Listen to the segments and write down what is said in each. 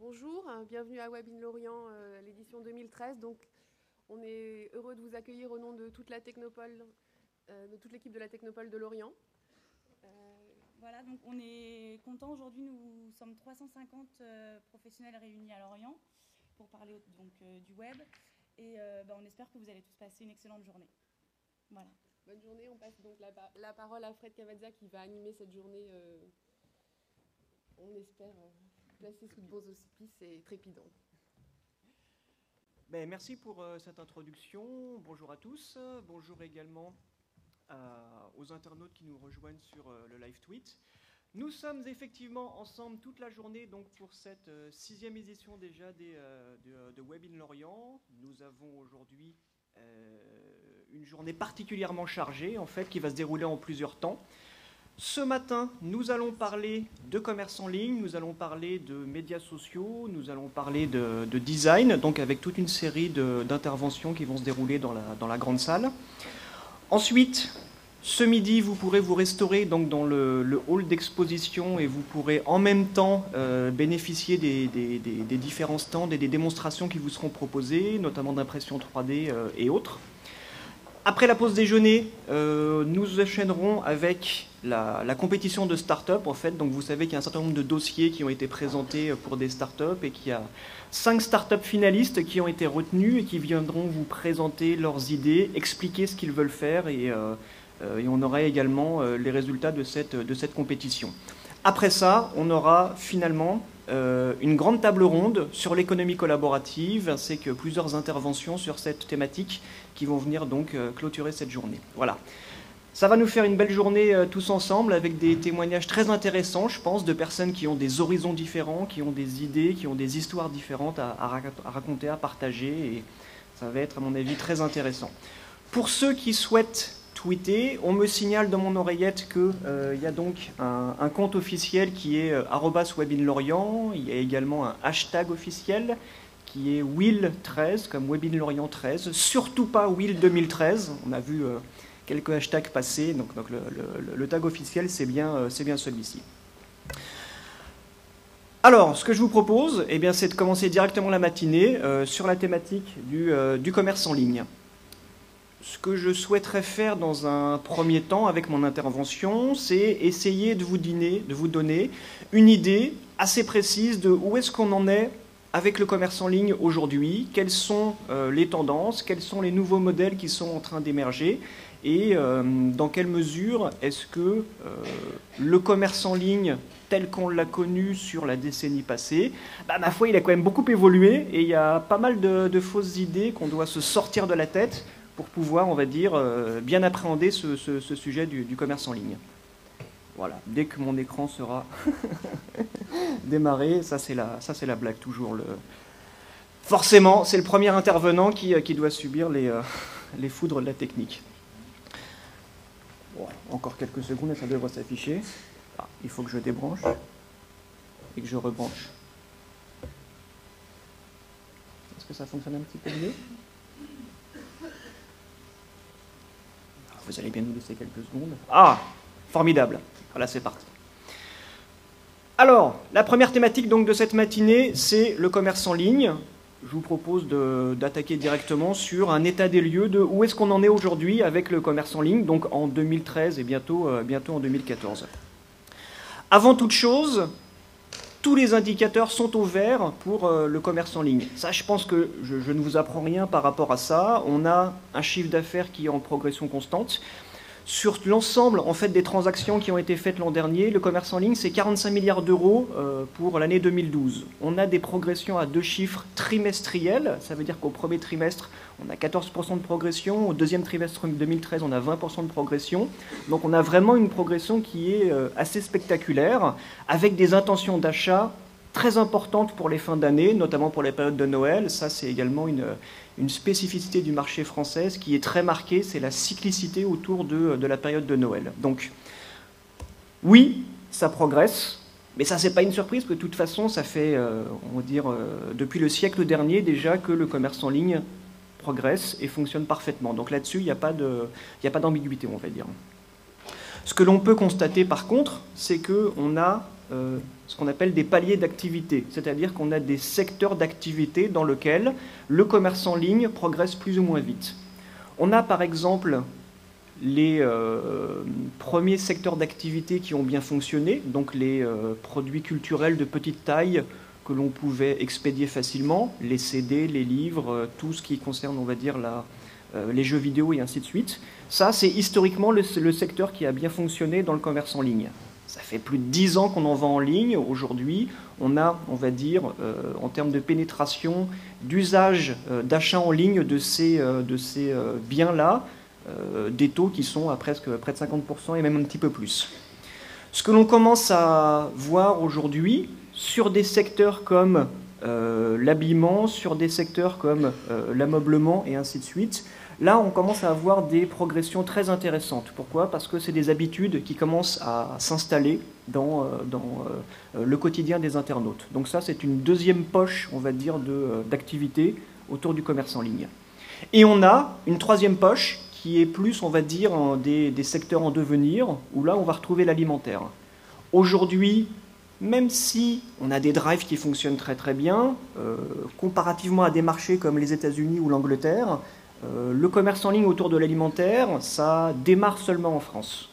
Bonjour, bienvenue à Web in Lorient, l'édition 2013. Donc, on est heureux de vous accueillir au nom de toute la Technopole, de toute l'équipe de la Technopole de Lorient. Voilà, donc on est content. Aujourd'hui, nous sommes 350 professionnels réunis à Lorient pour parler donc, du web. Et on espère que vous allez tous passer une excellente journée. Voilà. Bonne journée. On passe donc la parole à Fred Cavazza qui va animer cette journée, on espère, placée sous de bons auspices et trépidant. Merci pour cette introduction. Bonjour à tous. Bonjour également aux internautes qui nous rejoignent sur le live tweet. Nous sommes effectivement ensemble toute la journée donc pour cette 6e édition déjà de Web in Lorient. Nous avons aujourd'hui une journée particulièrement chargée en fait qui va se dérouler en plusieurs temps. Ce matin, nous allons parler de commerce en ligne, nous allons parler de médias sociaux, nous allons parler de design, donc avec toute une série d'interventions qui vont se dérouler dans la grande salle. Ensuite, ce midi, vous pourrez vous restaurer donc dans le hall d'exposition et vous pourrez en même temps bénéficier des différents stands et des démonstrations qui vous seront proposées, notamment d'impression 3D et autres. Après la pause déjeuner, nous enchaînerons avec la compétition de start-up. En fait. Donc vous savez qu'il y a un certain nombre de dossiers qui ont été présentés pour des start-up et qu'il y a 5 start-up finalistes qui ont été retenus et qui viendront vous présenter leurs idées, expliquer ce qu'ils veulent faire et on aura également les résultats de cette compétition. Après ça, on aura finalement une grande table ronde sur l'économie collaborative ainsi que plusieurs interventions sur cette thématique qui vont venir donc clôturer cette journée. Voilà. Ça va nous faire une belle journée tous ensemble avec des témoignages très intéressants, je pense, de personnes qui ont des horizons différents, qui ont des idées, qui ont des histoires différentes à raconter, à partager et ça va être à mon avis très intéressant. Pour ceux qui souhaitent tweeter, on me signale dans mon oreillette qu'il y a donc un compte officiel qui est @webinlorient. Il y a également un hashtag officiel qui est Will13, comme Webinlorient 13. Surtout pas Will 2013. On a vu quelques hashtags passer, donc le tag officiel, c'est bien celui-ci. Alors, ce que je vous propose, c'est de commencer directement la matinée sur la thématique du commerce en ligne. Ce que je souhaiterais faire dans un premier temps avec mon intervention, c'est essayer de vous donner une idée assez précise de où est-ce qu'on en est avec le commerce en ligne aujourd'hui, quelles sont les tendances, quels sont les nouveaux modèles qui sont en train d'émerger et dans quelle mesure est-ce que le commerce en ligne tel qu'on l'a connu sur la décennie passée, ma foi, il a quand même beaucoup évolué et il y a pas mal de fausses idées qu'on doit se sortir de la tête pour pouvoir, on va dire, bien appréhender ce sujet du commerce en ligne. Voilà, dès que mon écran sera démarré, ça c'est la blague, toujours. Forcément, c'est le premier intervenant qui doit subir les foudres de la technique. Bon, encore quelques secondes et ça devrait s'afficher. Ah, il faut que je débranche et que je rebranche. Est-ce que ça fonctionne un petit peu mieux ? Vous allez bien nous laisser quelques secondes. Ah, formidable. Voilà, c'est parti. Alors, la première thématique donc, de cette matinée, c'est le commerce en ligne. Je vous propose d'attaquer directement sur un état des lieux de où est-ce qu'on en est aujourd'hui avec le commerce en ligne, donc en 2013 et bientôt en 2014. Avant toute chose, tous les indicateurs sont au vert pour le commerce en ligne. Ça, je pense que je ne vous apprends rien par rapport à ça. On a un chiffre d'affaires qui est en progression constante. Sur l'ensemble en fait, des transactions qui ont été faites l'an dernier, le commerce en ligne, c'est 45 milliards d'euros pour l'année 2012. On a des progressions à 2 chiffres trimestriels. Ça veut dire qu'au premier trimestre, on a 14% de progression. Au deuxième trimestre 2013, on a 20% de progression. Donc on a vraiment une progression qui est assez spectaculaire, avec des intentions d'achat très importantes pour les fins d'année, notamment pour les périodes de Noël. Ça, c'est également une spécificité du marché français qui est très marquée, c'est la cyclicité autour de la période de Noël. Donc, oui, ça progresse, mais ça, c'est pas une surprise, parce que de toute façon, ça fait, on va dire, depuis le siècle dernier déjà que le commerce en ligne progresse et fonctionne parfaitement. Donc là-dessus, il n'y a pas d'ambiguïté, on va dire. Ce que l'on peut constater, par contre, c'est qu'on a ce qu'on appelle des paliers d'activité, c'est-à-dire qu'on a des secteurs d'activité dans lesquels le commerce en ligne progresse plus ou moins vite. On a par exemple les premiers secteurs d'activité qui ont bien fonctionné, donc les produits culturels de petite taille que l'on pouvait expédier facilement, les CD, les livres, tout ce qui concerne, on va dire, les jeux vidéo et ainsi de suite. Ça, c'est historiquement le secteur qui a bien fonctionné dans le commerce en ligne. Ça fait plus de 10 ans qu'on en vend en ligne. Aujourd'hui, on a, on va dire, en termes de pénétration, d'usage, d'achat en ligne de ces biens-là, des taux qui sont à presque près de 50% et même un petit peu plus. Ce que l'on commence à voir aujourd'hui sur des secteurs comme l'habillement, sur des secteurs comme l'ameublement et ainsi de suite, là on commence à avoir des progressions très intéressantes. Pourquoi? Parce que c'est des habitudes qui commencent à s'installer dans le quotidien des internautes. Donc ça, c'est une deuxième poche, on va dire, d'activité autour du commerce en ligne. Et on a une troisième poche qui est plus, on va dire, des secteurs en devenir, où là, on va retrouver l'alimentaire. Aujourd'hui, même si on a des drives qui fonctionnent très très bien, comparativement à des marchés comme les États-Unis ou l'Angleterre, le commerce en ligne autour de l'alimentaire, ça démarre seulement en France.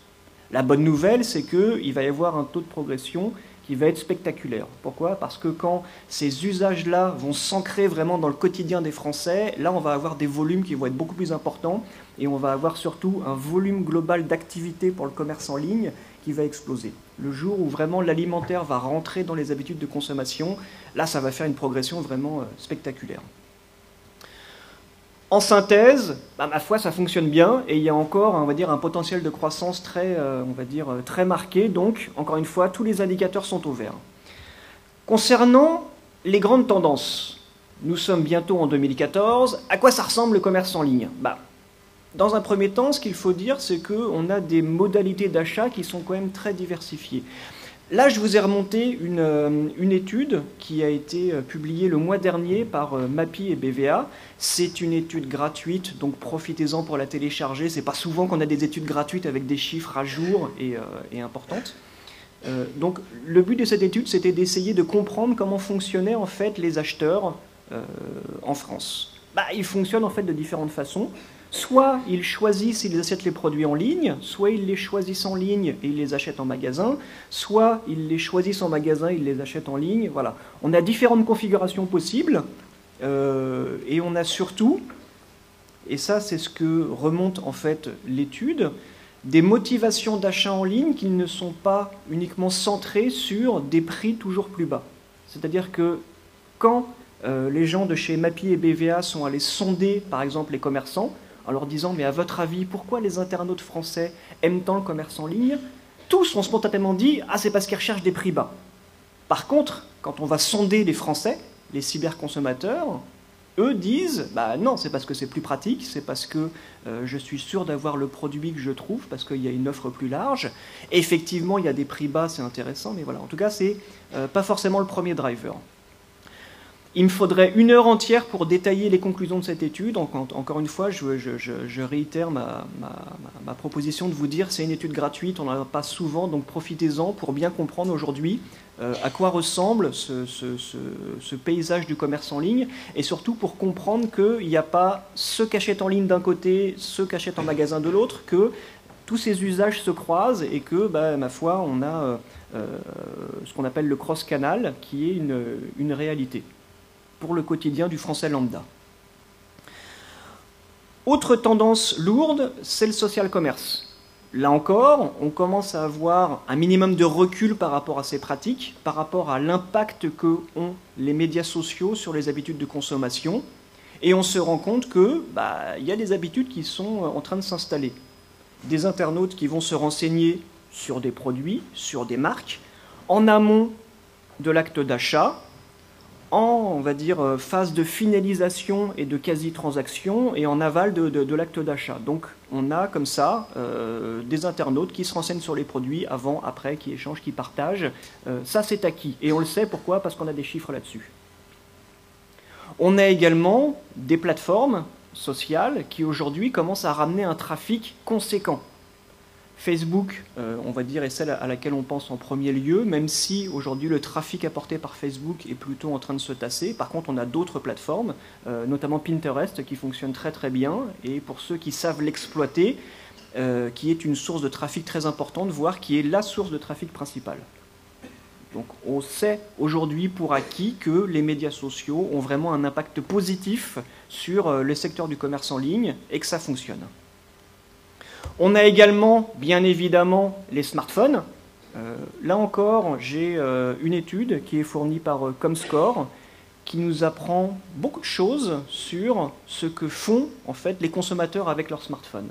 La bonne nouvelle, c'est qu'il va y avoir un taux de progression qui va être spectaculaire. Pourquoi? Parce que quand ces usages-là vont s'ancrer vraiment dans le quotidien des Français, là, on va avoir des volumes qui vont être beaucoup plus importants et on va avoir surtout un volume global d'activité pour le commerce en ligne qui va exploser. Le jour où vraiment l'alimentaire va rentrer dans les habitudes de consommation, là, ça va faire une progression vraiment spectaculaire. En synthèse, ma foi, ça fonctionne bien et il y a encore, on va dire, un potentiel de croissance très, on va dire, très marqué. Donc, encore une fois, tous les indicateurs sont au vert. Concernant les grandes tendances, nous sommes bientôt en 2014. À quoi ça ressemble le commerce en ligne? Dans un premier temps, ce qu'il faut dire, c'est qu'on a des modalités d'achat qui sont quand même très diversifiées. Là, je vous ai remonté une étude qui a été publiée le mois dernier par MAPI et BVA. C'est une étude gratuite, donc profitez-en pour la télécharger. C'est pas souvent qu'on a des études gratuites avec des chiffres à jour et importantes. Donc, le but de cette étude, c'était d'essayer de comprendre comment fonctionnaient en fait les acheteurs en France. Ils fonctionnent en fait de différentes façons. Soit ils choisissent, ils achètent les produits en ligne, soit ils les choisissent en ligne et ils les achètent en magasin, soit ils les choisissent en magasin et ils les achètent en ligne. Voilà. On a différentes configurations possibles et on a surtout, et ça c'est ce que remonte en fait l'étude, des motivations d'achat en ligne qui ne sont pas uniquement centrées sur des prix toujours plus bas. C'est-à-dire que quand les gens de chez MAPI et BVA sont allés sonder par exemple les commerçants, en leur disant « mais à votre avis, pourquoi les internautes français aiment tant le commerce en ligne ?» Tous ont spontanément dit « ah, c'est parce qu'ils recherchent des prix bas ». Par contre, quand on va sonder les Français, les cyberconsommateurs, eux disent « non, c'est parce que c'est plus pratique, c'est parce que je suis sûr d'avoir le produit que je trouve, parce qu'il y a une offre plus large. » Effectivement, il y a des prix bas, c'est intéressant, mais voilà. En tout cas, c'est pas forcément le premier driver. Il me faudrait 1 heure entière pour détailler les conclusions de cette étude. Donc, encore une fois, je réitère ma proposition de vous dire c'est une étude gratuite, on n'en a pas souvent, donc profitez-en pour bien comprendre aujourd'hui à quoi ressemble ce paysage du commerce en ligne et surtout pour comprendre qu'il n'y a pas ceux qui achètent en ligne d'un côté, ceux qui achètent en magasin de l'autre, que tous ces usages se croisent et que, ma foi, on a ce qu'on appelle le cross-canal qui est une réalité pour le quotidien du français lambda. Autre tendance lourde, c'est le social commerce. Là encore, on commence à avoir un minimum de recul par rapport à ces pratiques, par rapport à l'impact que ont les médias sociaux sur les habitudes de consommation, et on se rend compte que y a des habitudes qui sont en train de s'installer. Des internautes qui vont se renseigner sur des produits, sur des marques, en amont de l'acte d'achat, en, on va dire, phase de finalisation et de quasi-transaction, et en aval de l'acte d'achat. Donc, on a comme ça des internautes qui se renseignent sur les produits avant, après, qui échangent, qui partagent. Ça, c'est acquis. Et on le sait, pourquoi? Parce qu'on a des chiffres là-dessus. On a également des plateformes sociales qui, aujourd'hui, commencent à ramener un trafic conséquent. Facebook, on va dire, est celle à laquelle on pense en premier lieu, même si aujourd'hui le trafic apporté par Facebook est plutôt en train de se tasser. Par contre, on a d'autres plateformes, notamment Pinterest, qui fonctionne très très bien, et pour ceux qui savent l'exploiter, qui est une source de trafic très importante, voire qui est la source de trafic principale. Donc on sait aujourd'hui pour acquis que les médias sociaux ont vraiment un impact positif sur le secteur du commerce en ligne et que ça fonctionne. On a également, bien évidemment, les smartphones. Là encore, j'ai une étude qui est fournie par Comscore qui nous apprend beaucoup de choses sur ce que font en fait les consommateurs avec leur smartphone.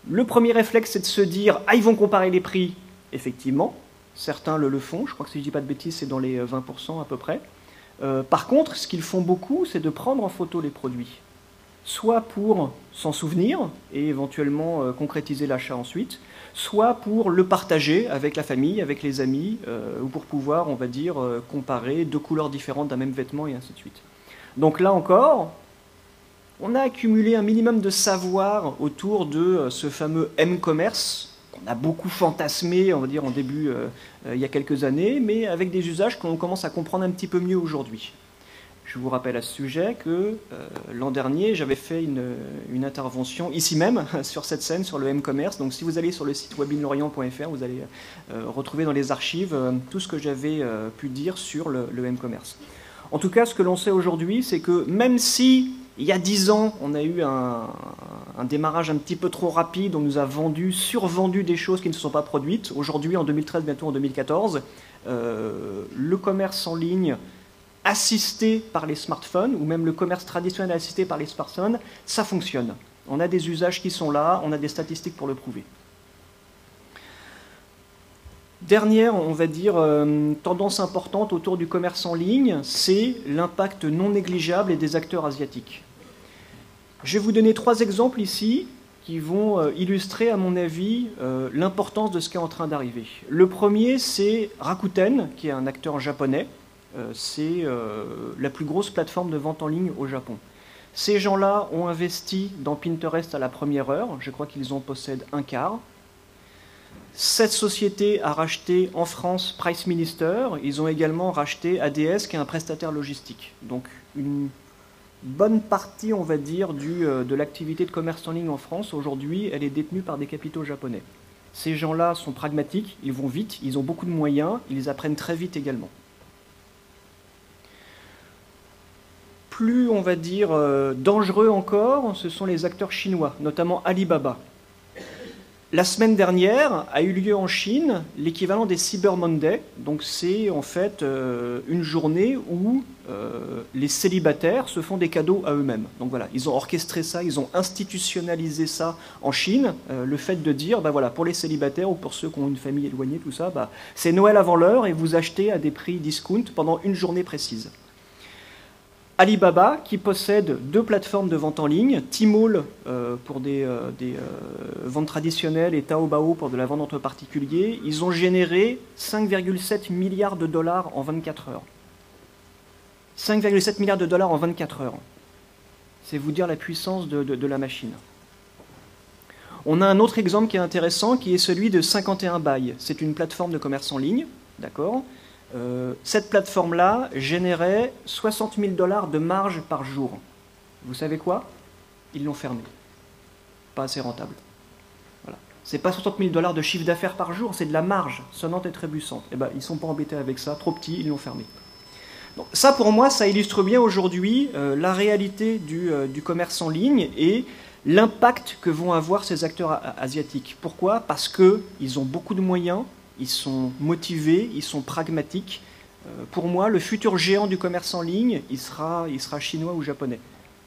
Le premier réflexe, c'est de se dire « Ah, ils vont comparer les prix ». Effectivement, certains le font. Je crois que si je ne dis pas de bêtises, c'est dans les 20% à peu près. Par contre, ce qu'ils font beaucoup, c'est de prendre en photo les produits. Soit pour s'en souvenir et éventuellement concrétiser l'achat ensuite, soit pour le partager avec la famille, avec les amis, ou pour pouvoir, on va dire, comparer deux couleurs différentes d'un même vêtement et ainsi de suite. Donc là encore, on a accumulé un minimum de savoir autour de ce fameux M-commerce, qu'on a beaucoup fantasmé, on va dire, en début, il y a quelques années, mais avec des usages qu'on commence à comprendre un petit peu mieux aujourd'hui. Je vous rappelle à ce sujet que l'an dernier, j'avais fait une intervention ici même, sur cette scène, sur le M-commerce. Donc si vous allez sur le site webinlorient.fr, vous allez retrouver dans les archives tout ce que j'avais pu dire sur le M-commerce. En tout cas, ce que l'on sait aujourd'hui, c'est que même si, il y a 10 ans, on a eu un démarrage un petit peu trop rapide, on nous a survendu des choses qui ne se sont pas produites. Aujourd'hui, en 2013, bientôt en 2014, le commerce en ligne assisté par les smartphones, ou même le commerce traditionnel assisté par les smartphones, ça fonctionne. On a des usages qui sont là, on a des statistiques pour le prouver. Dernière, on va dire, tendance importante autour du commerce en ligne, c'est l'impact non négligeable des acteurs asiatiques. Je vais vous donner 3 exemples ici qui vont illustrer, à mon avis, l'importance de ce qui est en train d'arriver. Le premier, c'est Rakuten, qui est un acteur japonais. C'est la plus grosse plateforme de vente en ligne au Japon. Ces gens-là ont investi dans Pinterest à la première heure. Je crois qu'ils en possèdent un quart. Cette société a racheté en France Price Minister. Ils ont également racheté ADS, qui est un prestataire logistique. Donc une bonne partie, on va dire, de l'activité de commerce en ligne en France, aujourd'hui, elle est détenue par des capitaux japonais. Ces gens-là sont pragmatiques, ils vont vite, ils ont beaucoup de moyens, ils apprennent très vite également. Plus, on va dire, dangereux encore, ce sont les acteurs chinois, notamment Alibaba. La semaine dernière a eu lieu en Chine l'équivalent des Cyber Monday. Donc c'est en fait une journée où les célibataires se font des cadeaux à eux-mêmes. Donc voilà, ils ont orchestré ça, ils ont institutionnalisé ça en Chine. Le fait de dire, bah voilà, pour les célibataires ou pour ceux qui ont une famille éloignée, tout ça, bah, c'est Noël avant l'heure et vous achetez à des prix discount pendant une journée précise. Alibaba, qui possède 2 plateformes de vente en ligne, Tmall pour des ventes traditionnelles et Taobao pour de la vente entre particuliers, ils ont généré 5,7 milliards de dollars en 24 heures. 5,7 milliards de dollars en 24 heures. C'est vous dire la puissance de la machine. On a un autre exemple qui est intéressant, qui est celui de 51 Buy. C'est une plateforme de commerce en ligne, d'accord ? Cette plateforme-là générait 60 000 $ de marge par jour. Vous savez quoi? Ils l'ont fermé. Pas assez rentable. Voilà. C'est pas 60 000 $ de chiffre d'affaires par jour, c'est de la marge sonnante et trébuchante. Eh ben, ils ne sont pas embêtés avec ça, trop petit, ils l'ont fermé. Donc, ça, pour moi, ça illustre bien aujourd'hui la réalité du commerce en ligne et l'impact que vont avoir ces acteurs asiatiques. Pourquoi? Parce qu'ils ont beaucoup de moyens, ils sont motivés, ils sont pragmatiques. Pour moi, le futur géant du commerce en ligne, il sera chinois ou japonais.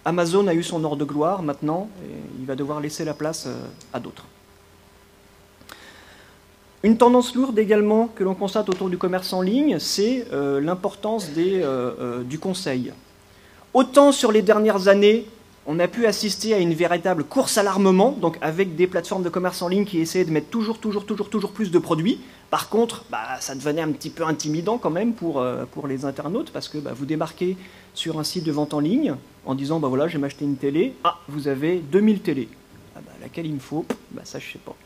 Amazon a eu son heure de gloire, maintenant, il va devoir laisser la place à d'autres. Une tendance lourde également que l'on constate autour du commerce en ligne, c'est l'importance du conseil. Autant sur les dernières années, on a pu assister à une véritable course à l'armement, donc avec des plateformes de commerce en ligne qui essayaient de mettre toujours plus de produits. Par contre, ça devenait un petit peu intimidant quand même pour les internautes, parce que vous débarquez sur un site de vente en ligne en disant voilà, je vais m'acheter une télé, ah, vous avez 2000 télés. Ah, laquelle il me faut, ça je sais pas.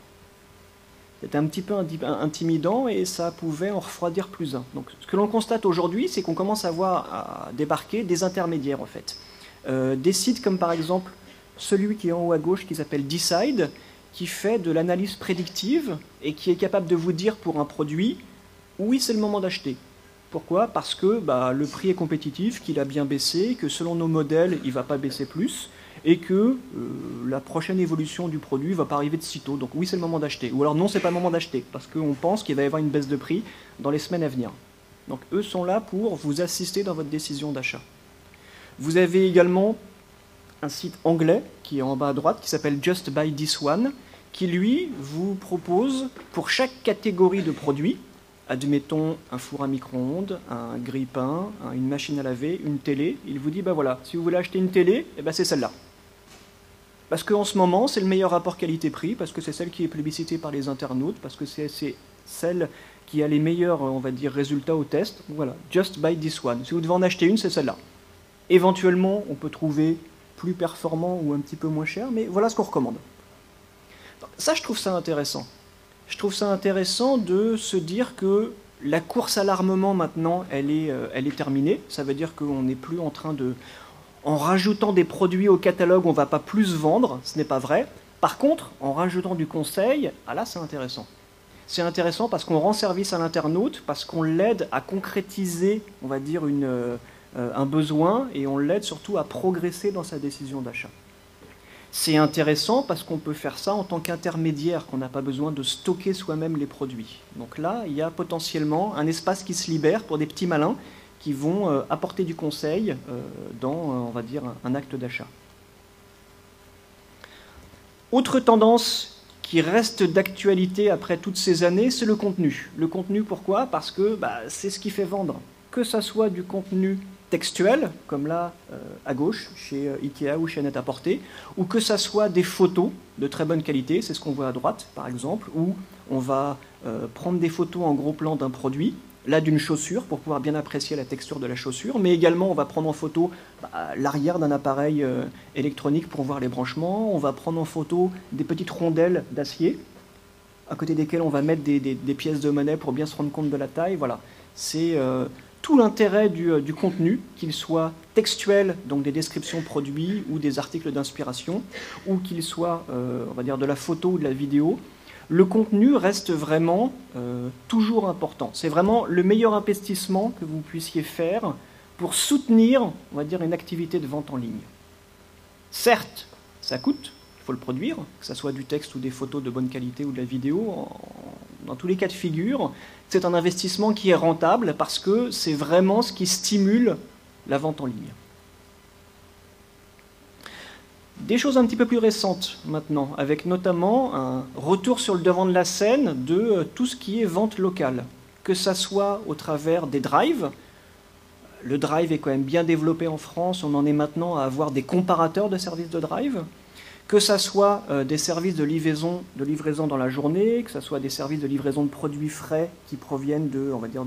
C'était un petit peu intimidant et ça pouvait en refroidir plus un. Donc, ce que l'on constate aujourd'hui, c'est qu'on commence à voir à débarquer des intermédiaires, en fait. Des sites comme par exemple celui qui est en haut à gauche, qui s'appelle Decide, qui fait de l'analyse prédictive et qui est capable de vous dire pour un produit, oui, c'est le moment d'acheter. Pourquoi? Parce que le prix est compétitif, qu'il a bien baissé, que selon nos modèles, il ne va pas baisser plus, et que la prochaine évolution du produit ne va pas arriver de sitôt. Donc oui, c'est le moment d'acheter. Ou alors non, c'est pas le moment d'acheter, parce qu'on pense qu'il va y avoir une baisse de prix dans les semaines à venir. Donc eux sont là pour vous assister dans votre décision d'achat. Vous avez également un site anglais qui est en bas à droite, qui s'appelle Just Buy This One, qui lui vous propose pour chaque catégorie de produits, admettons un four à micro-ondes, un grille-pain, une machine à laver, une télé, il vous dit voilà, si vous voulez acheter une télé, c'est celle-là. Parce qu'en ce moment, c'est le meilleur rapport qualité-prix, parce que c'est celle qui est plébiscitée par les internautes, parce que c'est celle qui a les meilleurs, on va dire, résultats au test. Voilà, Just Buy This One. Si vous devez en acheter une, c'est celle-là. Éventuellement, on peut trouver plus performant ou un petit peu moins cher, mais voilà ce qu'on recommande. Ça, je trouve ça intéressant. Je trouve ça intéressant de se dire que la course à l'armement, maintenant, elle est terminée. Ça veut dire qu'on n'est plus en train de... En rajoutant des produits au catalogue, on ne va pas plus vendre, ce n'est pas vrai. Par contre, en rajoutant du conseil, là, c'est intéressant. C'est intéressant parce qu'on rend service à l'internaute, parce qu'on l'aide à concrétiser, on va dire, un besoin, et on l'aide surtout à progresser dans sa décision d'achat. C'est intéressant parce qu'on peut faire ça en tant qu'intermédiaire, qu'on n'a pas besoin de stocker soi-même les produits. Donc là, il y a potentiellement un espace qui se libère pour des petits malins qui vont apporter du conseil dans, on va dire, un acte d'achat. Autre tendance qui reste d'actualité après toutes ces années, c'est le contenu. Le contenu, pourquoi? Parce que c'est ce qui fait vendre. Que ça soit du contenu textuel, comme là à gauche, chez Ikea ou chez Net-à-Porter, ou que ça soit des photos de très bonne qualité, c'est ce qu'on voit à droite par exemple, où on va prendre des photos en gros plan d'un produit, là d'une chaussure pour pouvoir bien apprécier la texture de la chaussure, mais également on va prendre en photo l'arrière d'un appareil électronique pour voir les branchements, on va prendre en photo des petites rondelles d'acier, à côté desquelles on va mettre des pièces de monnaie pour bien se rendre compte de la taille, voilà. C'est tout l'intérêt du contenu, qu'il soit textuel, donc des descriptions produits ou des articles d'inspiration, ou qu'il soit, on va dire, de la photo ou de la vidéo. Le contenu reste vraiment toujours important. C'est vraiment le meilleur investissement que vous puissiez faire pour soutenir, on va dire, une activité de vente en ligne. Certes, ça coûte, il faut le produire, que ce soit du texte ou des photos de bonne qualité ou de la vidéo. Dans tous les cas de figure, c'est un investissement qui est rentable parce que c'est vraiment ce qui stimule la vente en ligne. Des choses un petit peu plus récentes maintenant, avec notamment un retour sur le devant de la scène de tout ce qui est vente locale, que ça soit au travers des drives. Le drive est quand même bien développé en France, on en est maintenant à avoir des comparateurs de services de drive, que ça soit des services de livraison dans la journée, que ça soit des services de livraison de produits frais qui proviennent on va dire,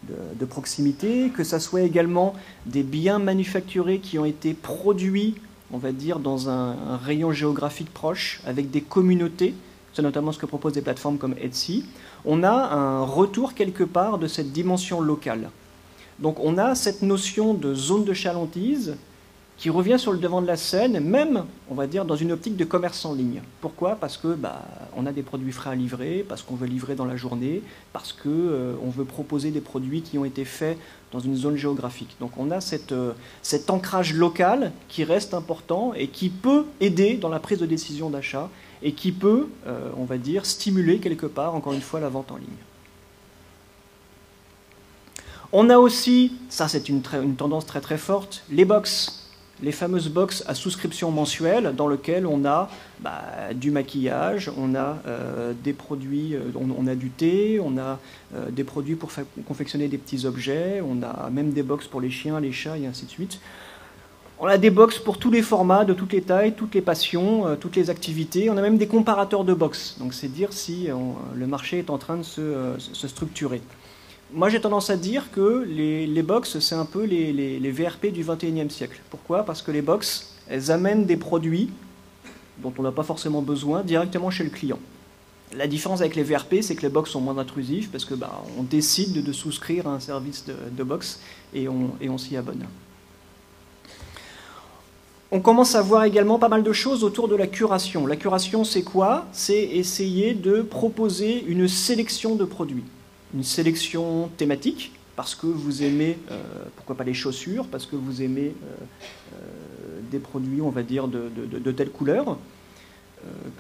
de proximité, que ça soit également des biens manufacturés qui ont été produits, on va dire, dans un rayon géographique proche, avec des communautés, c'est notamment ce que proposent des plateformes comme Etsy. On a un retour quelque part de cette dimension locale. Donc on a cette notion de zone de chalandise qui revient sur le devant de la scène, même, on va dire, dans une optique de commerce en ligne. Pourquoi? Parce que on a des produits frais à livrer, parce qu'on veut livrer dans la journée, parce qu'on veut proposer des produits qui ont été faits dans une zone géographique. Donc on a cet ancrage local qui reste important et qui peut aider dans la prise de décision d'achat et qui peut, on va dire, stimuler quelque part, encore une fois, la vente en ligne. On a aussi, ça c'est une tendance très très forte, les box. Les fameuses box à souscription mensuelle dans lesquelles on a du maquillage, on a des produits, on a du thé, on a des produits pour confectionner des petits objets, on a même des box pour les chiens, les chats et ainsi de suite. On a des box pour tous les formats, de toutes les tailles, toutes les passions, toutes les activités. On a même des comparateurs de box. Donc c'est dire si le marché est en train de se structurer. Moi, j'ai tendance à dire que les box, c'est un peu les VRP du 21e siècle. Pourquoi? Parce que les box, elles amènent des produits dont on n'a pas forcément besoin directement chez le client. La différence avec les VRP, c'est que les box sont moins intrusifs parce que on décide de souscrire à un service de box et on s'y abonne. On commence à voir également pas mal de choses autour de la curation. La curation, c'est quoi? C'est essayer de proposer une sélection de produits. Une sélection thématique, parce que vous aimez, pourquoi pas les chaussures, parce que vous aimez des produits, on va dire, de telle couleur.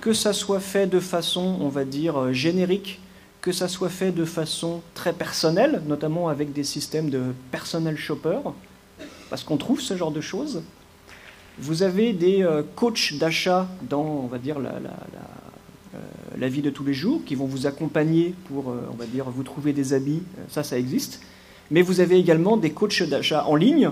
Que ça soit fait de façon, on va dire, générique, que ça soit fait de façon très personnelle, notamment avec des systèmes de personal shopper, parce qu'on trouve ce genre de choses. Vous avez des coachs d'achat dans, on va dire, la vie de tous les jours, qui vont vous accompagner pour, on va dire, vous trouver des habits, ça existe. Mais vous avez également des coachs d'achat en ligne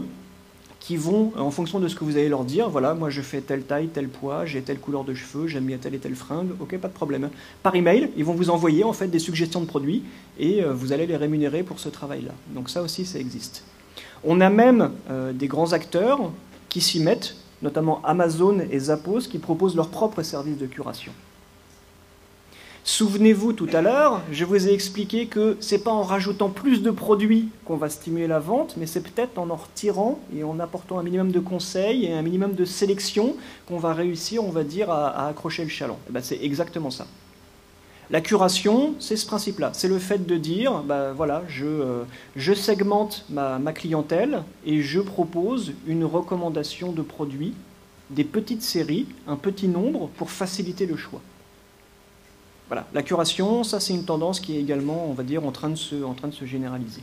qui vont, en fonction de ce que vous allez leur dire, voilà, moi je fais telle taille, tel poids, j'ai telle couleur de cheveux, j'aime bien telle et telle fringue, ok, pas de problème. Par email, ils vont vous envoyer en fait des suggestions de produits et vous allez les rémunérer pour ce travail-là. Donc ça aussi, ça existe. On a même des grands acteurs qui s'y mettent, notamment Amazon et Zappos, qui proposent leur propre service de curation. Souvenez-vous, tout à l'heure, je vous ai expliqué que ce n'est pas en rajoutant plus de produits qu'on va stimuler la vente, mais c'est peut-être en retirant et en apportant un minimum de conseils et un minimum de sélection qu'on va réussir, on va dire, à accrocher le chaland. Et ben, c'est exactement ça. La curation, c'est ce principe-là. C'est le fait de dire, voilà, je segmente ma clientèle et je propose une recommandation de produits, des petites séries, un petit nombre, pour faciliter le choix. Voilà, la curation, ça c'est une tendance qui est également, on va dire, en train de se généraliser.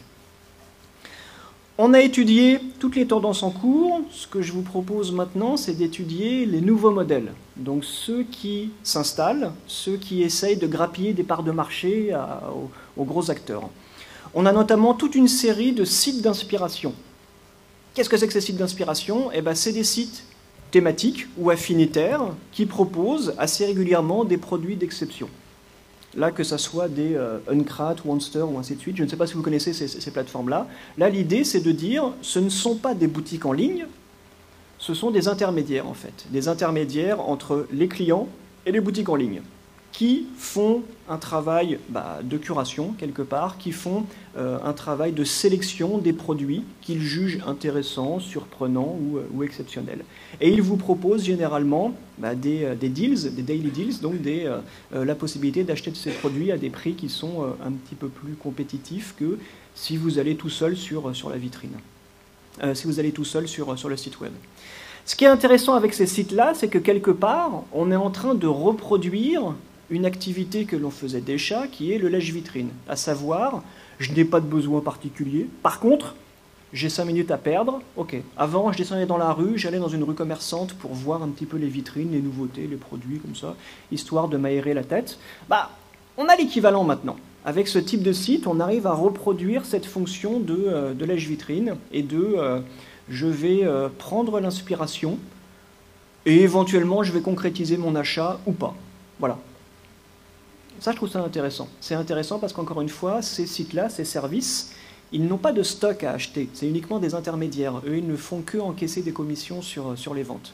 On a étudié toutes les tendances en cours. Ce que je vous propose maintenant, c'est d'étudier les nouveaux modèles. Donc ceux qui s'installent, ceux qui essayent de grappiller des parts de marché aux gros acteurs. On a notamment toute une série de sites d'inspiration. Qu'est-ce que c'est que ces sites d'inspiration? Eh ben, c'est des sites thématiques ou affinitaires qui proposent assez régulièrement des produits d'exception. Là, que ce soit des Uncrat, Monster ou ainsi de suite, je ne sais pas si vous connaissez ces plateformes-là. Là, l'idée, c'est de dire, ce ne sont pas des boutiques en ligne, ce sont des intermédiaires, en fait. Des intermédiaires entre les clients et les boutiques en ligne, qui font un travail de curation, quelque part, qui font un travail de sélection des produits qu'ils jugent intéressants, surprenants ou exceptionnels. Et ils vous proposent généralement des deals, des daily deals, donc la possibilité d'acheter de ces produits à des prix qui sont un petit peu plus compétitifs que si vous allez tout seul sur la vitrine, si vous allez tout seul sur le site web. Ce qui est intéressant avec ces sites-là, c'est que quelque part, on est en train de reproduire une activité que l'on faisait déjà, qui est le lèche-vitrine, à savoir, je n'ai pas de besoin particulier, par contre, j'ai 5 minutes à perdre, ok. Avant, je descendais dans la rue, j'allais dans une rue commerçante pour voir un petit peu les vitrines, les nouveautés, les produits, comme ça, histoire de m'aérer la tête. On a l'équivalent maintenant. Avec ce type de site, on arrive à reproduire cette fonction de lèche-vitrine et je vais prendre l'inspiration et éventuellement, je vais concrétiser mon achat ou pas. Voilà. Ça, je trouve ça intéressant. C'est intéressant parce qu'encore une fois, ces sites-là, ces services, ils n'ont pas de stock à acheter, c'est uniquement des intermédiaires. Eux, ils ne font que encaisser des commissions sur les ventes.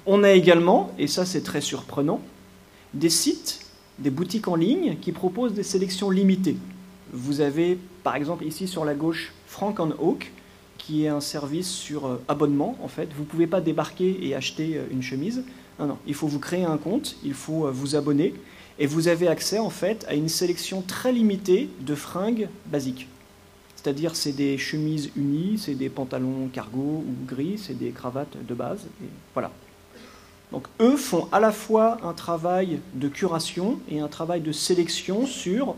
On a également, et ça c'est très surprenant, des sites, des boutiques en ligne qui proposent des sélections limitées. Vous avez par exemple ici sur la gauche Frank & Oak, qui est un service sur abonnement en fait. Vous ne pouvez pas débarquer et acheter une chemise. Non, il faut vous créer un compte, il faut vous abonner. Et vous avez accès en fait à une sélection très limitée de fringues basiques. C'est-à-dire c'est des chemises unies, c'est des pantalons cargo ou gris, c'est des cravates de base, et voilà. Donc eux font à la fois un travail de curation et un travail de sélection sur,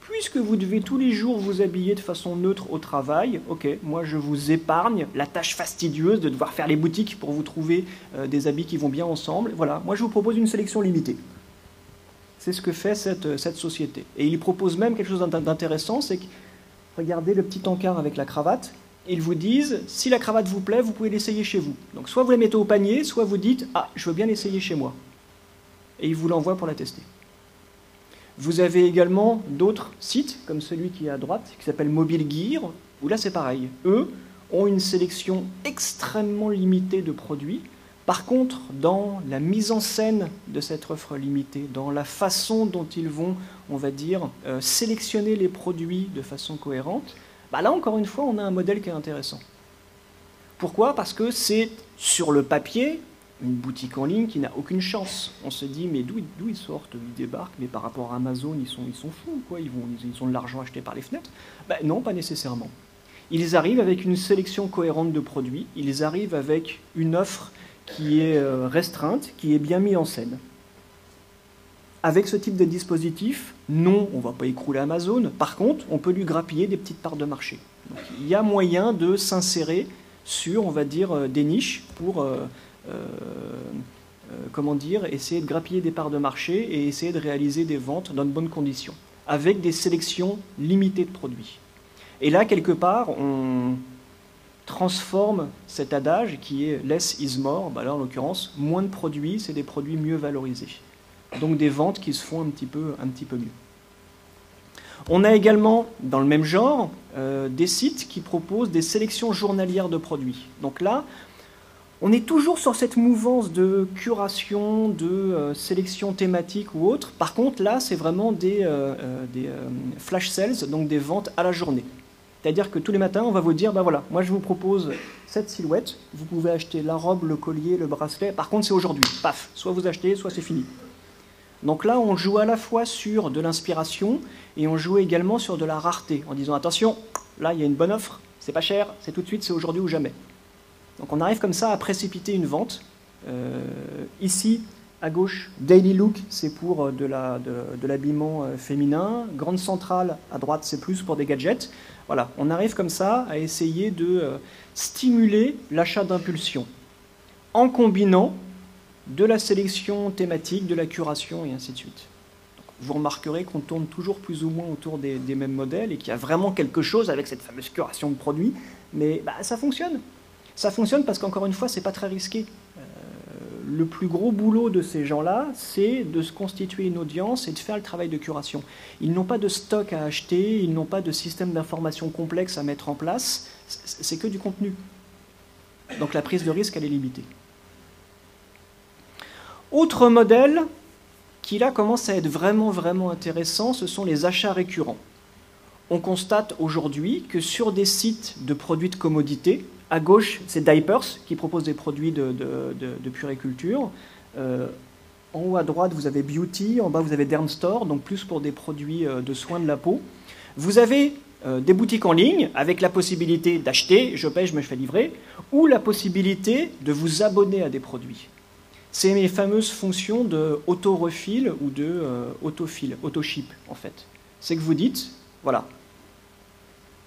puisque vous devez tous les jours vous habiller de façon neutre au travail, ok, moi je vous épargne la tâche fastidieuse de devoir faire les boutiques pour vous trouver des habits qui vont bien ensemble. Voilà, moi je vous propose une sélection limitée. C'est ce que fait cette société. Et ils proposent même quelque chose d'intéressant, c'est que, regardez le petit encart avec la cravate, ils vous disent, si la cravate vous plaît, vous pouvez l'essayer chez vous. Donc soit vous la mettez au panier, soit vous dites, je veux bien l'essayer chez moi. Et ils vous l'envoient pour la tester. Vous avez également d'autres sites, comme celui qui est à droite, qui s'appelle Mobile Gear, où là c'est pareil. Eux ont une sélection extrêmement limitée de produits, Par contre, dans la mise en scène de cette offre limitée, dans la façon dont ils vont, on va dire, sélectionner les produits de façon cohérente, bah là, encore une fois, on a un modèle qui est intéressant. Pourquoi? Parce que c'est, sur le papier, une boutique en ligne qui n'a aucune chance. On se dit, mais d'où ils sortent? Ils débarquent, mais par rapport à Amazon, ils sont fous, quoi. Ils ont de l'argent acheté par les fenêtres. Ben non, pas nécessairement. Ils arrivent avec une sélection cohérente de produits, ils arrivent avec une offre qui est restreinte, qui est bien mise en scène. Avec ce type de dispositif, non, on ne va pas écrouler Amazon. Par contre, on peut lui grappiller des petites parts de marché. Donc, il y a moyen de s'insérer sur, on va dire, des niches pour, comment dire, essayer de grappiller des parts de marché et essayer de réaliser des ventes dans de bonnes conditions, avec des sélections limitées de produits. Et là, quelque part, on transforme cet adage qui est « less is more ». Bah là, en l'occurrence, moins de produits, c'est des produits mieux valorisés. Donc des ventes qui se font un petit peu mieux. On a également, dans le même genre, des sites qui proposent des sélections journalières de produits. Donc là, on est toujours sur cette mouvance de curation, de sélection thématique ou autre. Par contre, là, c'est vraiment des flash sales, donc des ventes à la journée. C'est-à-dire que tous les matins, on va vous dire, ben voilà, moi je vous propose cette silhouette, vous pouvez acheter la robe, le collier, le bracelet, par contre c'est aujourd'hui, paf, soit vous achetez, soit c'est fini. Donc là, on joue à la fois sur de l'inspiration et on joue également sur de la rareté, en disant, attention, là il y a une bonne offre, c'est pas cher, c'est tout de suite, c'est aujourd'hui ou jamais. Donc on arrive comme ça à précipiter une vente. Ici, à gauche, Daily Look, c'est pour de l'habillement féminin. Grande Centrale, à droite, c'est plus pour des gadgets. Voilà, on arrive comme ça à essayer de stimuler l'achat d'impulsion en combinant de la sélection thématique, de la curation et ainsi de suite. Donc, vous remarquerez qu'on tourne toujours plus ou moins autour des mêmes modèles et qu'il y a vraiment quelque chose avec cette fameuse curation de produits, mais bah, ça fonctionne. Ça fonctionne parce qu'encore une fois, c'est pas très risqué. Le plus gros boulot de ces gens-là, c'est de se constituer une audience et de faire le travail de curation. Ils n'ont pas de stock à acheter, ils n'ont pas de système d'information complexe à mettre en place, c'est que du contenu. Donc la prise de risque, elle est limitée. Autre modèle qui là commence à être vraiment intéressant, ce sont les achats récurrents. On constate aujourd'hui que sur des sites de produits de commodité, à gauche, c'est Diapers qui propose des produits de puériculture. En haut à droite, vous avez Beauty. En bas, vous avez Dermstore, donc plus pour des produits de soins de la peau. Vous avez des boutiques en ligne avec la possibilité d'acheter, je paye, je me fais livrer, ou la possibilité de vous abonner à des produits. C'est mes fameuses fonctions de auto-refill ou de auto-ship, en fait. C'est que vous dites, voilà,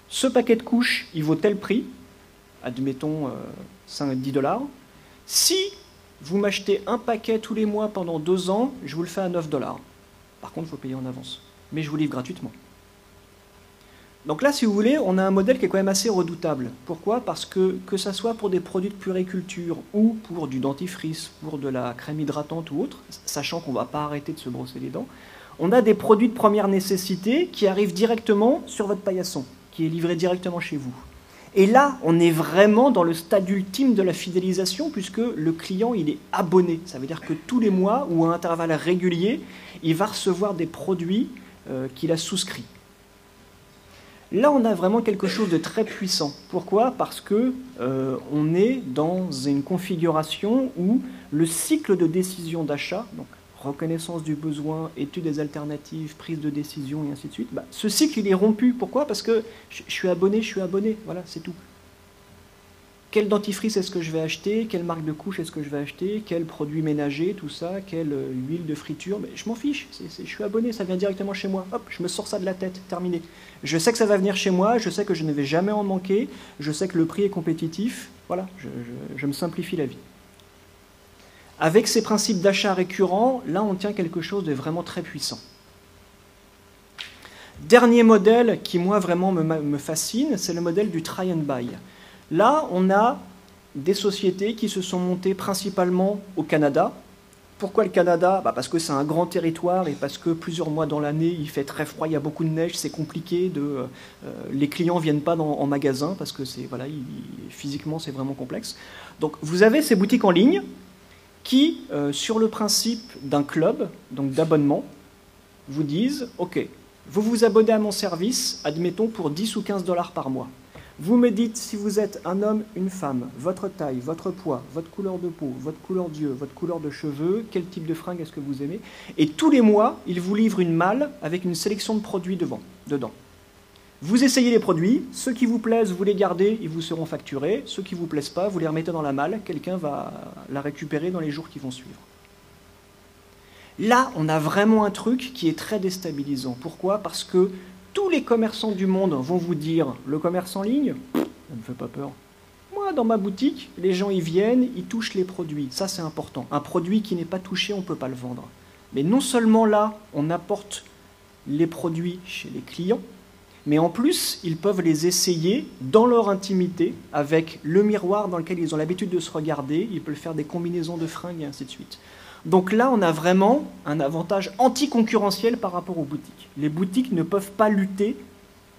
ce paquet de couches, il vaut tel prix, admettons 10 $. Si vous m'achetez un paquet tous les mois pendant 2 ans, je vous le fais à 9 $. Par contre, il faut payer en avance. Mais je vous livre gratuitement. Donc là, si vous voulez, on a un modèle qui est quand même assez redoutable. Pourquoi? Parce que ça soit pour des produits de puériculture ou pour du dentifrice, pour de la crème hydratante ou autre, sachant qu'on ne va pas arrêter de se brosser les dents, on a des produits de première nécessité qui arrivent directement sur votre paillasson, qui est livré directement chez vous. Et là, on est vraiment dans le stade ultime de la fidélisation puisque le client, il est abonné. Ça veut dire que tous les mois ou à intervalles réguliers, il va recevoir des produits qu'il a souscrits. Là, on a vraiment quelque chose de très puissant. Pourquoi? Parce que on est dans une configuration où le cycle de décision d'achat, donc reconnaissance du besoin, étude des alternatives, prise de décision et ainsi de suite, bah, ce cycle, il est rompu. Pourquoi? Parce que je suis abonné, voilà, c'est tout. Quel dentifrice est-ce que je vais acheter? Quelle marque de couche est-ce que je vais acheter? Quel produit ménager, tout ça? Quelle huile de friture? Mais je m'en fiche, je suis abonné, ça vient directement chez moi. Hop, je me sors ça de la tête, terminé. Je sais que ça va venir chez moi, je sais que je ne vais jamais en manquer, je sais que le prix est compétitif. Voilà, je me simplifie la vie. Avec ces principes d'achat récurrents, là, on tient quelque chose de vraiment très puissant. Dernier modèle qui, moi, vraiment me fascine, c'est le modèle du try and buy. Là, on a des sociétés qui se sont montées principalement au Canada. Pourquoi le Canada? Parce que c'est un grand territoire et parce que plusieurs mois dans l'année, il fait très froid, il y a beaucoup de neige, c'est compliqué. Les clients ne viennent pas en magasin parce que voilà, physiquement, c'est vraiment complexe. Donc, vous avez ces boutiques en ligne qui, sur le principe d'un club, donc d'abonnement, vous disent « Ok, vous vous abonnez à mon service, admettons, pour 10 ou 15 $ par mois. Vous me dites si vous êtes un homme, une femme, votre taille, votre poids, votre couleur de peau, votre couleur d'yeux, votre couleur de cheveux, quel type de fringue est-ce que vous aimez. Et tous les mois, ils vous livrent une malle avec une sélection de produits dedans. Vous essayez les produits, ceux qui vous plaisent, vous les gardez, ils vous seront facturés. Ceux qui ne vous plaisent pas, vous les remettez dans la malle, quelqu'un va la récupérer dans les jours qui vont suivre. Là, on a vraiment un truc qui est très déstabilisant. Pourquoi? Parce que tous les commerçants du monde vont vous dire « Le commerce en ligne, ça ne me fait pas peur. Moi, dans ma boutique, les gens y viennent, ils touchent les produits. Ça, c'est important. Un produit qui n'est pas touché, on ne peut pas le vendre. » Mais non seulement là, on apporte les produits chez les clients, mais en plus, ils peuvent les essayer dans leur intimité, avec le miroir dans lequel ils ont l'habitude de se regarder, ils peuvent faire des combinaisons de fringues et ainsi de suite. Donc là, on a vraiment un avantage anticoncurrentiel par rapport aux boutiques. Les boutiques ne peuvent pas lutter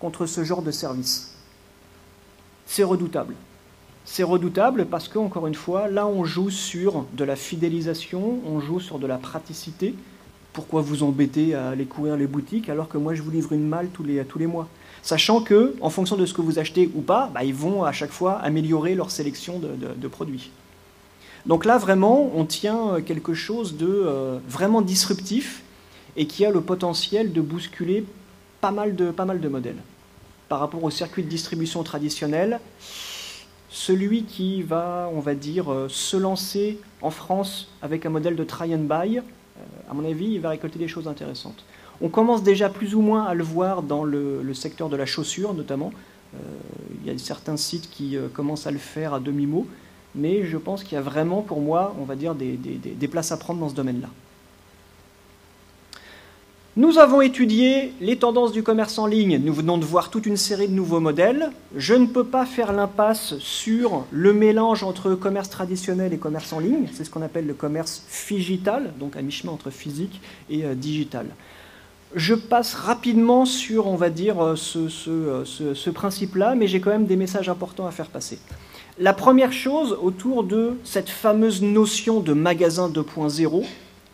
contre ce genre de service. C'est redoutable. C'est redoutable parce que, encore une fois, là, on joue sur de la fidélisation, on joue sur de la praticité. Pourquoi vous embêter à aller courir les boutiques alors que moi, je vous livre une malle tous les mois? Sachant que, en fonction de ce que vous achetez ou pas, ils vont à chaque fois améliorer leur sélection de produits. Donc là, vraiment, on tient quelque chose de vraiment disruptif et qui a le potentiel de bousculer pas mal de modèles. Par rapport au circuit de distribution traditionnel, celui qui va, on va dire, se lancer en France avec un modèle de try and buy, à mon avis, il va récolter des choses intéressantes. On commence déjà plus ou moins à le voir dans le secteur de la chaussure, notamment. Il y a certains sites qui commencent à le faire à demi-mot, mais je pense qu'il y a vraiment, pour moi, on va dire, des places à prendre dans ce domaine-là. Nous avons étudié les tendances du commerce en ligne. Nous venons de voir toute une série de nouveaux modèles. Je ne peux pas faire l'impasse sur le mélange entre commerce traditionnel et commerce en ligne. C'est ce qu'on appelle le commerce phygital, donc à mi-chemin entre physique et digital. Je passe rapidement sur, on va dire, ce principe-là, mais j'ai quand même des messages importants à faire passer. La première chose autour de cette fameuse notion de magasin 2.0,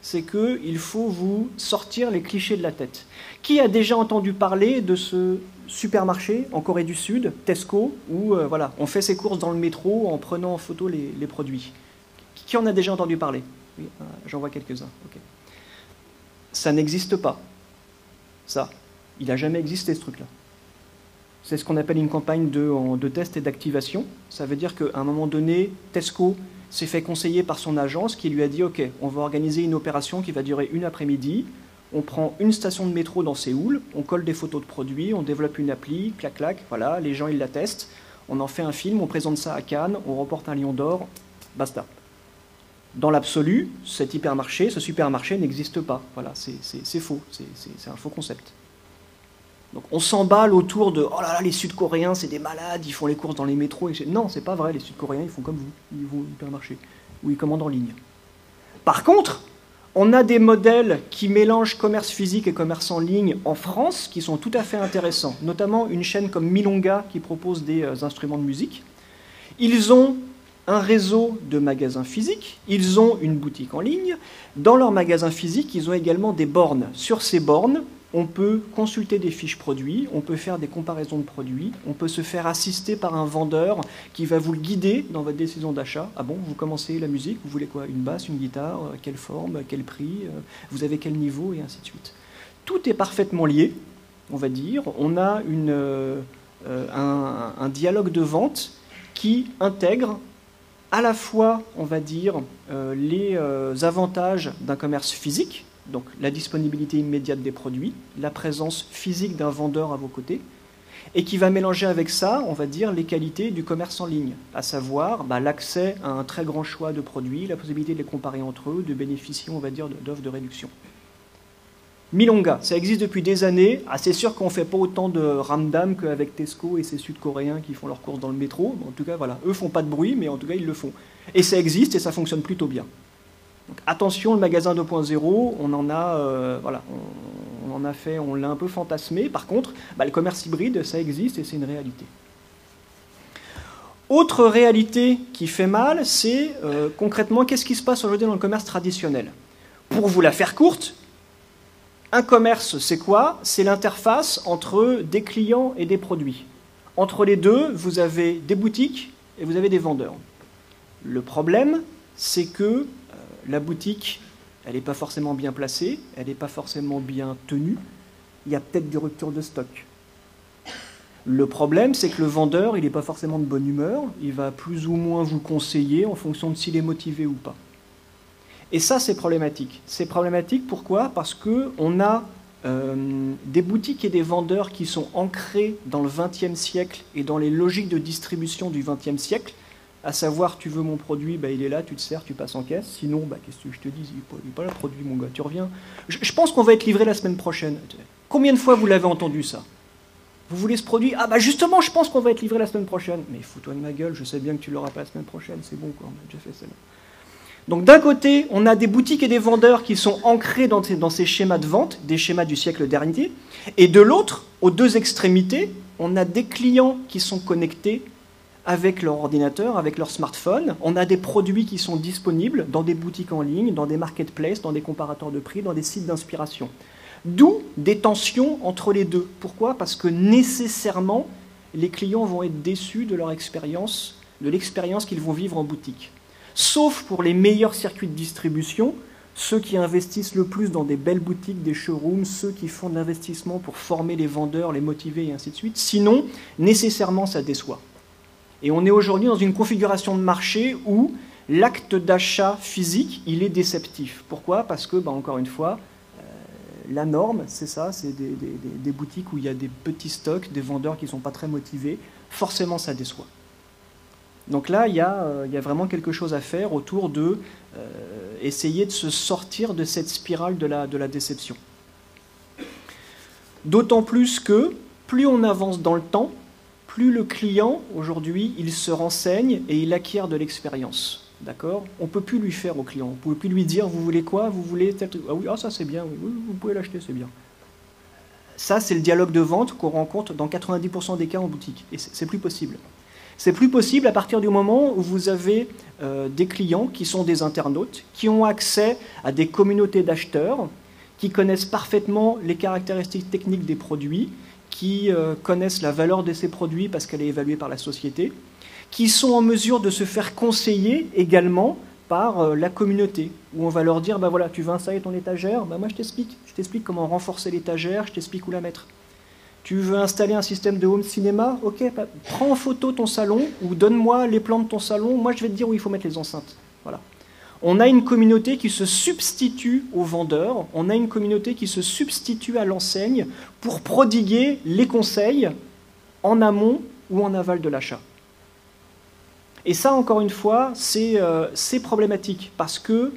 c'est qu'il faut vous sortir les clichés de la tête. Qui a déjà entendu parler de ce supermarché en Corée du Sud, Tesco, où voilà, on fait ses courses dans le métro en prenant en photo les produits? Qui en a déjà entendu parler? Oui, j'en vois quelques-uns. Okay. Ça n'existe pas. Ça, il n'a jamais existé ce truc-là. C'est ce qu'on appelle une campagne de test et d'activation. Ça veut dire qu'à un moment donné, Tesco s'est fait conseiller par son agence qui lui a dit « Ok, on va organiser une opération qui va durer une après-midi. On prend une station de métro dans Séoul, on colle des photos de produits, on développe une appli, clac, clac, voilà, les gens ils la testent. On en fait un film, on présente ça à Cannes, on remporte un lion d'or, basta. » Dans l'absolu, ce supermarché n'existe pas. Voilà, c'est faux, c'est un faux concept. Donc on s'emballe autour de « Oh là là, les Sud-Coréens, c'est des malades, ils font les courses dans les métros. » Non, c'est pas vrai, les Sud-Coréens, ils font comme vous, ils vont au supermarché, ou ils commandent en ligne. Par contre, on a des modèles qui mélangent commerce physique et commerce en ligne en France, qui sont tout à fait intéressants, notamment une chaîne comme Milonga, qui propose des instruments de musique. Ils ont un réseau de magasins physiques, ils ont une boutique en ligne. Dans leurs magasins physiques, ils ont également des bornes. Sur ces bornes, on peut consulter des fiches produits, on peut faire des comparaisons de produits, on peut se faire assister par un vendeur qui va vous le guider dans votre décision d'achat. Ah bon, vous commencez la musique, vous voulez quoi? Une basse, une guitare, quelle forme, quel prix, vous avez quel niveau, et ainsi de suite. Tout est parfaitement lié, on va dire. On a un dialogue de vente qui intègre à la fois, on va dire, les avantages d'un commerce physique, donc la disponibilité immédiate des produits, la présence physique d'un vendeur à vos côtés, et qui va mélanger avec ça, on va dire, les qualités du commerce en ligne, à savoir l'accès à un très grand choix de produits, la possibilité de les comparer entre eux, de bénéficier, on va dire, d'offres de réduction. Milonga, ça existe depuis des années. Ah, c'est sûr qu'on ne fait pas autant de ramdam qu'avec Tesco et ces Sud-Coréens qui font leurs courses dans le métro. En tout cas, voilà, eux ne font pas de bruit, mais en tout cas, ils le font. Et ça existe et ça fonctionne plutôt bien. Donc, attention, le magasin 2.0, on en a, voilà, on en a fait, on l'a un peu fantasmé. Par contre, le commerce hybride, ça existe et c'est une réalité. Autre réalité qui fait mal, c'est concrètement qu'est-ce qui se passe aujourd'hui dans le commerce traditionnel. Pour vous la faire courte, un commerce, c'est quoi? C'est l'interface entre des clients et des produits. Entre les deux, vous avez des boutiques et vous avez des vendeurs. Le problème, c'est que la boutique, elle n'est pas forcément bien placée, elle n'est pas forcément bien tenue, il y a peut-être des ruptures de stock. Le problème, c'est que le vendeur, il n'est pas forcément de bonne humeur, il va plus ou moins vous conseiller en fonction de s'il est motivé ou pas. Et ça, c'est problématique. C'est problématique, pourquoi? Parce qu'on a des boutiques et des vendeurs qui sont ancrés dans le XXe siècle et dans les logiques de distribution du XXe siècle, à savoir, tu veux mon produit, bah, il est là, tu te sers, tu passes en caisse, sinon, bah, qu'est-ce que je te dis, il n'est pas là le produit, mon gars, tu reviens. Je pense qu'on va être livré la semaine prochaine. Combien de fois vous l'avez entendu, ça? Vous voulez ce produit? Ah bah justement, je pense qu'on va être livré la semaine prochaine. Mais fous-toi de ma gueule, je sais bien que tu l'auras pas la semaine prochaine, c'est bon quoi, on a déjà fait celle-là. Donc d'un côté, on a des boutiques et des vendeurs qui sont ancrés dans ces schémas de vente, des schémas du siècle dernier, et de l'autre, aux deux extrémités, on a des clients qui sont connectés avec leur ordinateur, avec leur smartphone, on a des produits qui sont disponibles dans des boutiques en ligne, dans des marketplaces, dans des comparateurs de prix, dans des sites d'inspiration. D'où des tensions entre les deux. Pourquoi? Parce que nécessairement, les clients vont être déçus de leur expérience, de l'expérience qu'ils vont vivre en boutique. Sauf pour les meilleurs circuits de distribution, ceux qui investissent le plus dans des belles boutiques, des showrooms, ceux qui font de l'investissement pour former les vendeurs, les motiver et ainsi de suite. Sinon, nécessairement, ça déçoit. Et on est aujourd'hui dans une configuration de marché où l'acte d'achat physique, il est déceptif. Pourquoi? Parce que, encore une fois, la norme, c'est ça, c'est des boutiques où il y a des petits stocks, des vendeurs qui ne sont pas très motivés. Forcément, ça déçoit. Donc là, il y a vraiment quelque chose à faire autour de essayer de se sortir de cette spirale de la déception. D'autant plus que, plus on avance dans le temps, plus le client, aujourd'hui, il se renseigne et il acquiert de l'expérience. D'accord? On ne peut plus lui faire au client. On ne peut plus lui dire, vous voulez quoi? Vous voulez tel truc? Ah oui, ah ça c'est bien, oui, vous pouvez l'acheter, c'est bien. Ça, c'est le dialogue de vente qu'on rencontre dans 90% des cas en boutique. Et c'est plus possible. C'est plus possible à partir du moment où vous avez des clients qui sont des internautes, qui ont accès à des communautés d'acheteurs, qui connaissent parfaitement les caractéristiques techniques des produits, qui connaissent la valeur de ces produits parce qu'elle est évaluée par la société, qui sont en mesure de se faire conseiller également par la communauté, où on va leur dire, bah voilà, tu veux installer ton étagère, bah moi je t'explique comment renforcer l'étagère, je t'explique où la mettre. Tu veux installer un système de home cinéma, ok, bah, prends en photo ton salon, ou donne-moi les plans de ton salon, moi je vais te dire où il faut mettre les enceintes. Voilà. On a une communauté qui se substitue aux vendeurs, on a une communauté qui se substitue à l'enseigne pour prodiguer les conseils en amont ou en aval de l'achat. Et ça, encore une fois, c'est problématique parce que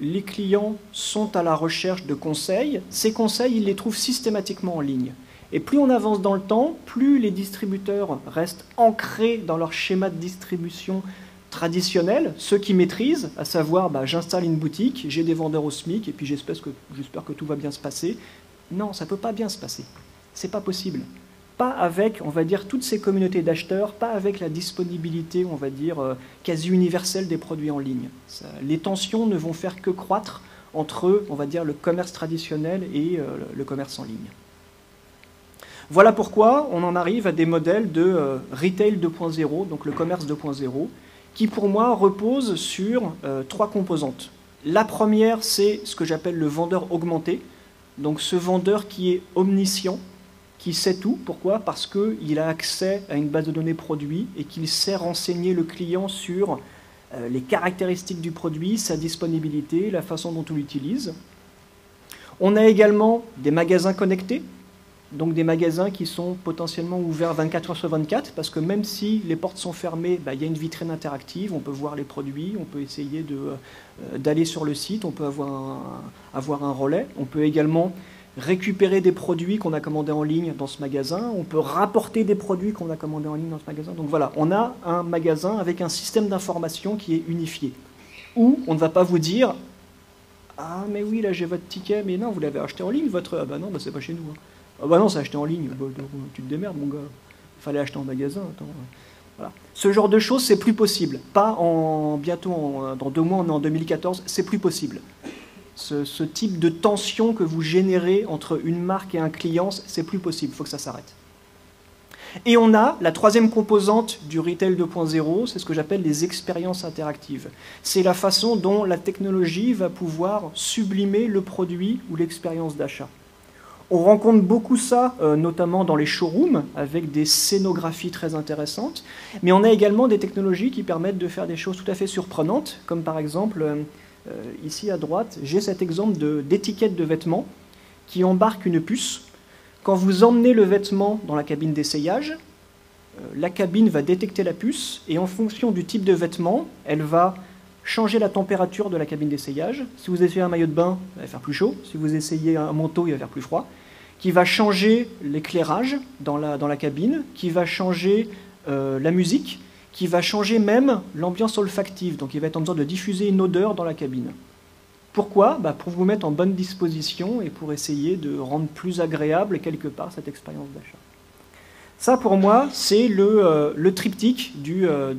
les clients sont à la recherche de conseils. Ces conseils, ils les trouvent systématiquement en ligne. Et plus on avance dans le temps, plus les distributeurs restent ancrés dans leur schéma de distribution traditionnel, ceux qui maîtrisent, à savoir bah, j'installe une boutique, j'ai des vendeurs au SMIC et puis j'espère que tout va bien se passer. Non, ça ne peut pas bien se passer. Ce n'est pas possible. Pas avec, on va dire, toutes ces communautés d'acheteurs, pas avec la disponibilité, on va dire, quasi universelle des produits en ligne. Les tensions ne vont faire que croître entre, on va dire, le commerce traditionnel et le commerce en ligne. Voilà pourquoi on en arrive à des modèles de retail 2.0, donc le commerce 2.0, qui pour moi repose sur trois composantes. La première, c'est ce que j'appelle le vendeur augmenté, donc ce vendeur qui est omniscient, qui sait tout. Pourquoi? Parce qu'il a accès à une base de données produit et qu'il sait renseigner le client sur les caractéristiques du produit, sa disponibilité, la façon dont on l'utilise. On a également des magasins connectés, donc des magasins qui sont potentiellement ouverts 24 heures sur 24, parce que même si les portes sont fermées, bah, y a une vitrine interactive, on peut voir les produits, on peut essayer d'aller sur le site, on peut avoir un relais, on peut également récupérer des produits qu'on a commandés en ligne dans ce magasin, on peut rapporter des produits qu'on a commandés en ligne dans ce magasin. Donc voilà, on a un magasin avec un système d'information qui est unifié, où on ne va pas vous dire « Ah mais oui, là j'ai votre ticket, mais non, vous l'avez acheté en ligne, votre... Ah bah non, bah, c'est pas chez nous. Hein. Ah bah non, c'est acheté en ligne, bah, tu te démerdes mon gars, il fallait acheter en magasin, attends. » Voilà. Ce genre de choses, c'est plus possible. Pas dans 2 mois, on est en 2014, c'est plus possible. Ce type de tension que vous générez entre une marque et un client, c'est plus possible, il faut que ça s'arrête. Et on a la troisième composante du Retail 2.0, c'est ce que j'appelle les expériences interactives. C'est la façon dont la technologie va pouvoir sublimer le produit ou l'expérience d'achat. On rencontre beaucoup ça, notamment dans les showrooms, avec des scénographies très intéressantes, mais on a également des technologies qui permettent de faire des choses tout à fait surprenantes, comme par exemple, ici à droite, j'ai cet exemple d'étiquette de vêtements qui embarque une puce. Quand vous emmenez le vêtement dans la cabine d'essayage, la cabine va détecter la puce et en fonction du type de vêtement, elle va changer la température de la cabine d'essayage. Si vous essayez un maillot de bain, il va faire plus chaud. Si vous essayez un manteau, il va faire plus froid. Qui va changer l'éclairage dans la cabine, qui va changer la musique, qui va changer même l'ambiance olfactive. Donc il va être en mesure de diffuser une odeur dans la cabine. Pourquoi ? Pour vous mettre en bonne disposition et pour essayer de rendre plus agréable quelque part cette expérience d'achat. Ça, pour moi, c'est le triptyque de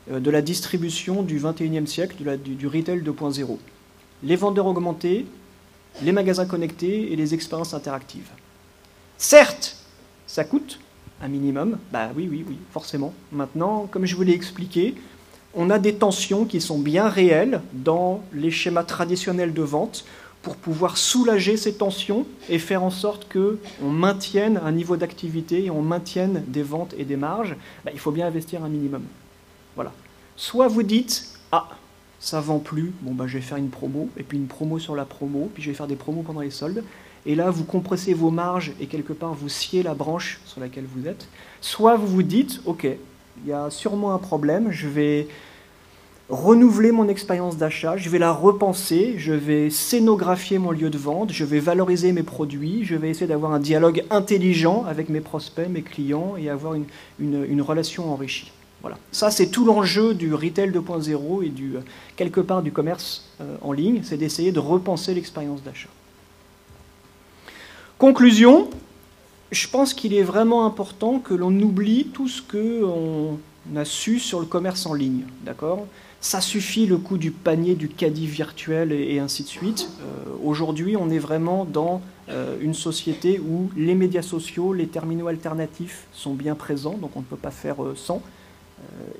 la distribution du XXIe siècle, du retail 2.0. Les vendeurs augmentés, les magasins connectés et les expériences interactives. Certes, ça coûte un minimum, oui, forcément. Maintenant, comme je vous l'ai expliqué, on a des tensions qui sont bien réelles dans les schémas traditionnels de vente pour pouvoir soulager ces tensions et faire en sorte qu'on maintienne un niveau d'activité et on maintienne des ventes et des marges. Il faut bien investir un minimum. Voilà. Soit vous dites « Ah, ça vend plus, je vais faire une promo, et puis une promo sur la promo, puis je vais faire des promos pendant les soldes. » Et là, vous compressez vos marges et quelque part, vous sciez la branche sur laquelle vous êtes. Soit vous vous dites « Ok, il y a sûrement un problème, je vais renouveler mon expérience d'achat, je vais la repenser, je vais scénographier mon lieu de vente, je vais valoriser mes produits, je vais essayer d'avoir un dialogue intelligent avec mes prospects, mes clients et avoir une relation enrichie. » Voilà. Ça, c'est tout l'enjeu du Retail 2.0 et quelque part du commerce en ligne, c'est d'essayer de repenser l'expérience d'achat. Conclusion, je pense qu'il est vraiment important que l'on oublie tout ce qu'on a su sur le commerce en ligne. D'accord ? Ça suffit le coût du panier, du caddie virtuel et ainsi de suite. Aujourd'hui, on est vraiment dans une société où les médias sociaux, les terminaux alternatifs sont bien présents, donc on ne peut pas faire sans.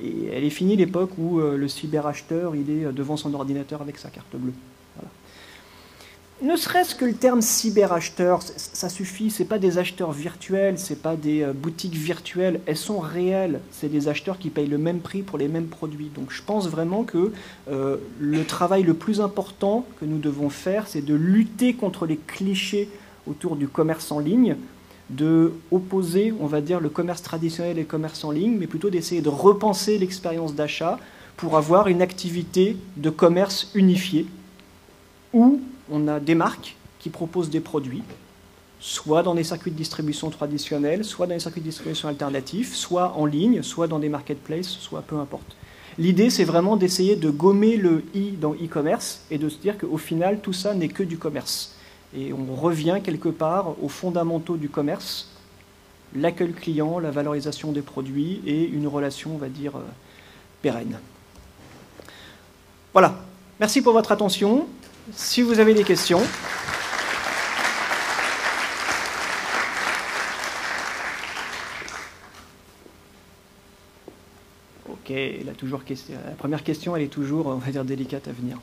Et elle est finie l'époque où le cyberacheteur, il est devant son ordinateur avec sa carte bleue. Voilà. Ne serait-ce que le terme cyberacheteur, ça suffit, ce n'est pas des acheteurs virtuels, ce n'est pas des boutiques virtuelles, elles sont réelles, c'est des acheteurs qui payent le même prix pour les mêmes produits. Donc je pense vraiment que le travail le plus important que nous devons faire, c'est de lutter contre les clichés autour du commerce en ligne, de opposer, on va dire, le commerce traditionnel et le commerce en ligne, mais plutôt d'essayer de repenser l'expérience d'achat pour avoir une activité de commerce unifiée, où on a des marques qui proposent des produits, soit dans des circuits de distribution traditionnels, soit dans des circuits de distribution alternatifs, soit en ligne, soit dans des marketplaces, soit peu importe. L'idée, c'est vraiment d'essayer de gommer le « i » dans e-commerce et de se dire qu'au final, tout ça n'est que du commerce. Et on revient quelque part aux fondamentaux du commerce, l'accueil client, la valorisation des produits et une relation, on va dire, pérenne. Voilà. Merci pour votre attention. Si vous avez des questions. Ok, la première question, elle est toujours, on va dire, délicate à venir.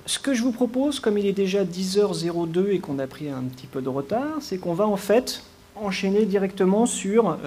Ce que je vous propose, comme il est déjà 10h02 et qu'on a pris un petit peu de retard, c'est qu'on va en fait enchaîner directement sur